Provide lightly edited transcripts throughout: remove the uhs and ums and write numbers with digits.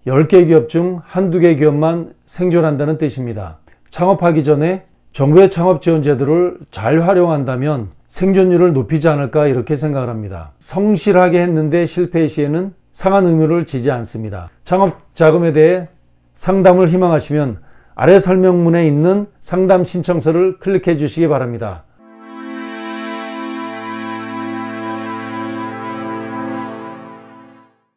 10개 기업 중 한두 개 기업만 생존한다는 뜻입니다. 창업하기 전에 정부의 창업 지원 제도를 잘 활용한다면 생존율을 높이지 않을까 이렇게 생각을 합니다. 성실하게 했는데 실패 시에는 상한 의무를 지지 않습니다. 창업 자금에 대해 상담을 희망하시면 아래 설명문에 있는 상담 신청서를 클릭해 주시기 바랍니다.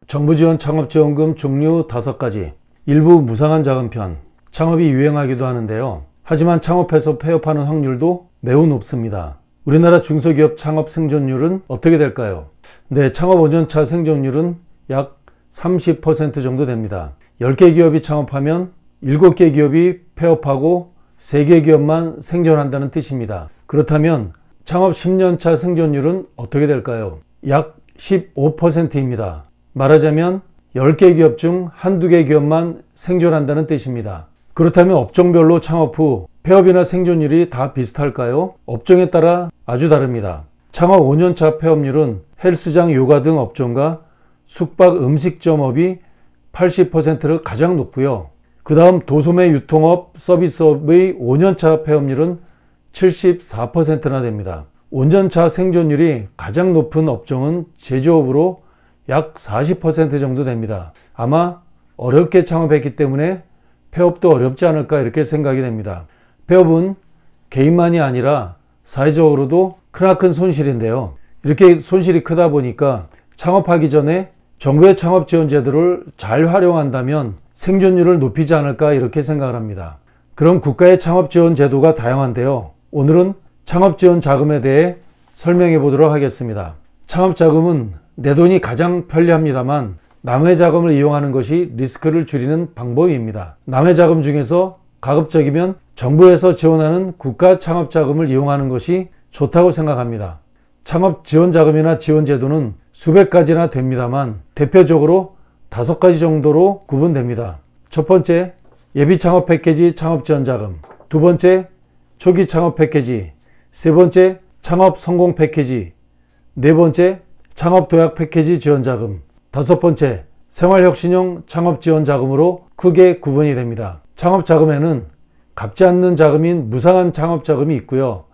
정부 지원 창업지원금 종류 5가지. 일부 무상한 자금편. 창업이 유행하기도 하는데요. 하지만 창업해서 폐업하는 확률도 매우 높습니다. 우리나라 중소기업 창업 생존율은 어떻게 될까요? 네, 창업 5년차 생존율은 약 30% 정도 됩니다. 10개 기업이 창업하면 7개 기업이 폐업하고 3개 기업만 생존한다는 뜻입니다. 그렇다면 창업 10년차 생존율은 어떻게 될까요? 약 15%입니다. 말하자면 10개 기업 중 한두 개 기업만 생존한다는 뜻입니다. 그렇다면 업종별로 창업 후 폐업이나 생존율이 다 비슷할까요? 업종에 따라 아주 다릅니다. 창업 5년차 폐업률은 헬스장, 요가 등 업종과 숙박, 음식점업이 80%를 가장 높고요. 그 다음 도소매, 유통업, 서비스업의 5년차 폐업률은 74%나 됩니다. 5년차 생존율이 가장 높은 업종은 제조업으로 약 40% 정도 됩니다. 아마 어렵게 창업했기 때문에 폐업도 어렵지 않을까 이렇게 생각이 됩니다. 폐업은 개인만이 아니라 사회적으로도 크나큰 손실인데요. 이렇게 손실이 크다 보니까 창업하기 전에 정부의 창업 지원 제도를 잘 활용한다면 생존율을 높이지 않을까 이렇게 생각을 합니다. 그럼 국가의 창업 지원 제도가 다양한데요. 오늘은 창업 지원 자금에 대해 설명해 보도록 하겠습니다. 창업 자금은 내 돈이 가장 편리합니다만 남의 자금을 이용하는 것이 리스크를 줄이는 방법입니다. 남의 자금 중에서 가급적이면 정부에서 지원하는 국가 창업 자금을 이용하는 것이 좋다고 생각합니다. 창업 지원 자금이나 지원 제도는 수백 가지나 됩니다만 대표적으로 5가지 정도로 구분됩니다. 첫 번째, 예비 창업 패키지 창업 지원 자금. 두 번째, 초기 창업 패키지. 세 번째, 창업 성공 패키지. 네 번째, 창업 도약 패키지 지원 자금. 다섯 번째, 생활혁신형 창업 지원 자금으로 크게 구분이 됩니다. 창업 자금에는 갚지 않는 자금인 무상한 창업 자금이 있고요.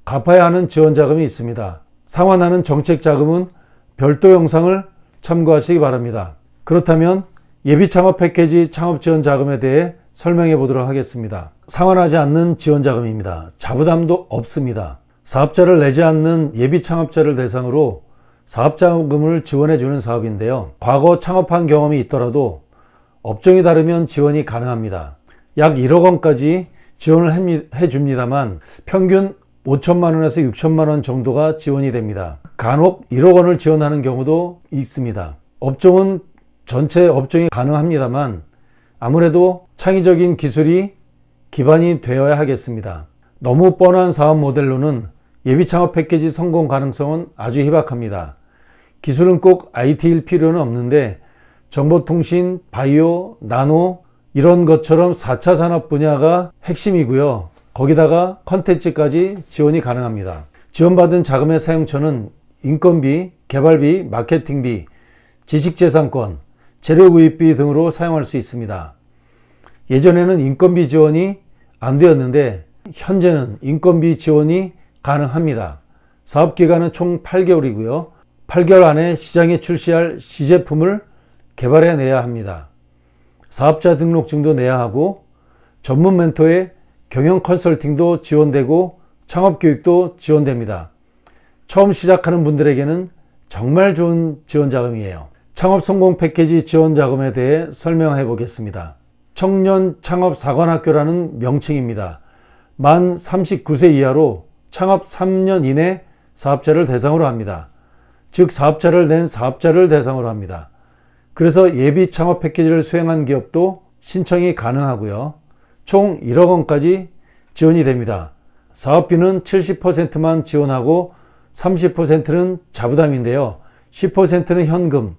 갚아야 하는 지원 자금이 있습니다. 상환하는 정책 자금은 별도 영상을 참고하시기 바랍니다. 그렇다면 예비 창업 패키지 창업 지원 자금에 대해 설명해 보도록 하겠습니다. 상환하지 않는 지원 자금입니다. 자부담도 없습니다. 사업자를 내지 않는 예비 창업자를 대상으로 사업자금을 지원해 주는 사업인데요. 과거 창업한 경험이 있더라도 업종이 다르면 지원이 가능합니다. 약 1억 원까지 지원을 해 줍니다만 평균 5천만 원에서 6천만 원 정도가 지원이 됩니다. 간혹 1억 원을 지원하는 경우도 있습니다. 업종은 전체 업종이 가능합니다만 아무래도 창의적인 기술이 기반이 되어야 하겠습니다. 너무 뻔한 사업 모델로는 예비 창업 패키지 성공 가능성은 아주 희박합니다. 기술은 꼭 IT일 필요는 없는데 정보통신, 바이오, 나노 이런 것처럼 4차 산업 분야가 핵심이고요. 거기다가 컨텐츠까지 지원이 가능합니다. 지원받은 자금의 사용처는 인건비, 개발비, 마케팅비, 지식재산권, 재료구입비 등으로 사용할 수 있습니다. 예전에는 인건비 지원이 안 되었는데 현재는 인건비 지원이 가능합니다. 사업기간은 총 8개월이고요. 8개월 안에 시장에 출시할 시제품을 개발해내야 합니다. 사업자 등록증도 내야 하고 전문 멘토의 경영 컨설팅도 지원되고 창업교육도 지원됩니다. 처음 시작하는 분들에게는 정말 좋은 지원 자금이에요. 창업 성공 패키지 지원 자금에 대해 설명해 보겠습니다. 청년 창업 사관학교라는 명칭입니다. 만 39세 이하로 창업 3년 이내 사업자를 대상으로 합니다. 즉 사업자를 낸 사업자를 대상으로 합니다. 그래서 예비 창업 패키지를 수행한 기업도 신청이 가능하고요. 총 1억 원까지 지원이 됩니다. 사업비는 70%만 지원하고 30%는 자부담인데요. 10%는 현금,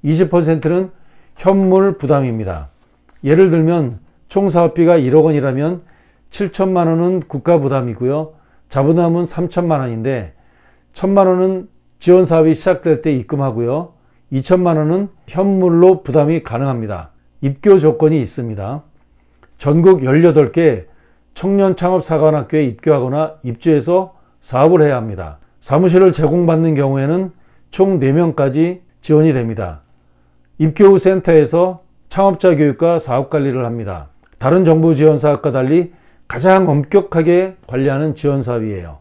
20%는 현물 부담입니다. 예를 들면 총 사업비가 1억 원이라면 7천만 원은 국가 부담이고요. 자부담은 3천만 원인데 1천만 원은 지원 사업이 시작될 때 입금하고요. 2천만 원은 현물로 부담이 가능합니다. 입교 조건이 있습니다. 전국 18개 청년 창업사관학교에 입교하거나 입주해서 사업을 해야 합니다. 사무실을 제공받는 경우에는 총 4명까지 지원이 됩니다. 입교 후 센터에서 창업자 교육과 사업 관리를 합니다. 다른 정부 지원 사업과 달리 가장 엄격하게 관리하는 지원 사업이에요.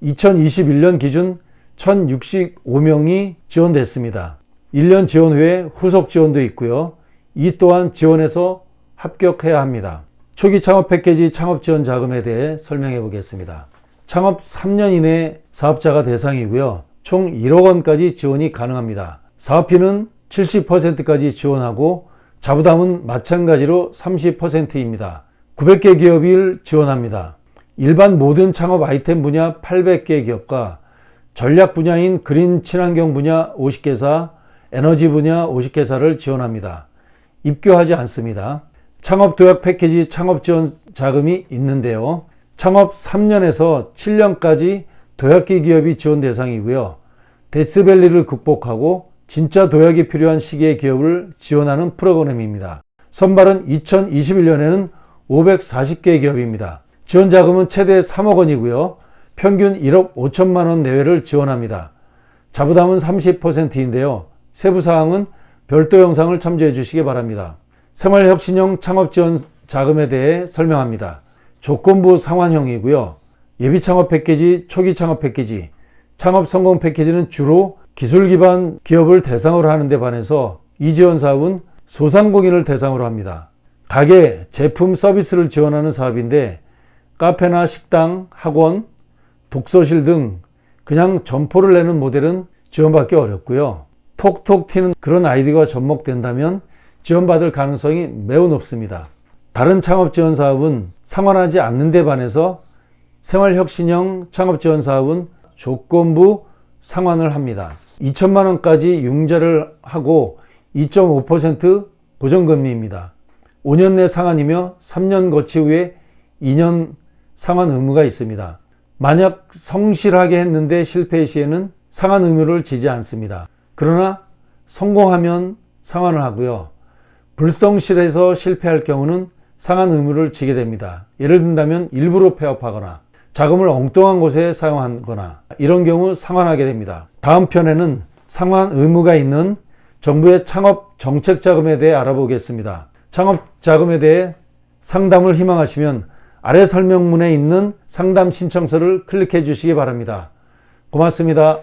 2021년 기준 1,065명이 지원됐습니다. 1년 지원 후에 후속 지원도 있고요. 이 또한 지원해서 합격해야 합니다. 초기 창업 패키지 창업 지원 자금에 대해 설명해 보겠습니다. 창업 3년 이내 사업자가 대상이고요. 총 1억 원까지 지원이 가능합니다. 사업비는 70%까지 지원하고 자부담은 마찬가지로 30%입니다. 900개 기업을 지원합니다. 일반 모든 창업 아이템 분야 800개 기업과 전략 분야인 그린 친환경 분야 50개사, 에너지 분야 50개사를 지원합니다. 입교하지 않습니다. 창업 도약 패키지 창업 지원 자금이 있는데요. 창업 3년에서 7년까지 도약기 기업이 지원 대상이고요. 데스밸리를 극복하고 진짜 도약이 필요한 시기의 기업을 지원하는 프로그램입니다. 선발은 2021년에는 540개 기업입니다. 지원 자금은 최대 3억 원이고요. 평균 1억 5천만 원 내외를 지원합니다. 자부담은 30%인데요. 세부 사항은 별도 영상을 참조해 주시기 바랍니다. 생활혁신형 창업지원 자금에 대해 설명합니다. 조건부 상환형이고요. 예비창업 패키지, 초기 창업 패키지, 창업 성공 패키지는 주로 기술 기반 기업을 대상으로 하는 데 반해서 이 지원 사업은 소상공인을 대상으로 합니다. 가게, 제품, 서비스를 지원하는 사업인데 카페나 식당, 학원, 독서실 등 그냥 점포를 내는 모델은 지원받기 어렵고요. 톡톡 튀는 그런 아이디어가 접목된다면 지원받을 가능성이 매우 높습니다. 다른 창업 지원 사업은 상환하지 않는 데 반해서 생활혁신형 창업 지원 사업은 조건부 상환을 합니다. 2천만 원까지 융자를 하고 2.5% 고정금리입니다. 5년 내 상환이며 3년 거치 후에 2년 상환 의무가 있습니다. 만약 성실하게 했는데 실패 시에는 상환 의무를 지지 않습니다. 그러나 성공하면 상환을 하고요. 불성실해서 실패할 경우는 상환 의무를 지게 됩니다. 예를 든다면 일부러 폐업하거나 자금을 엉뚱한 곳에 사용하거나 이런 경우 상환하게 됩니다. 다음 편에는 상환 의무가 있는 정부의 창업 정책 자금에 대해 알아보겠습니다. 창업 자금에 대해 상담을 희망하시면 아래 설명문에 있는 상담 신청서를 클릭해 주시기 바랍니다. 고맙습니다.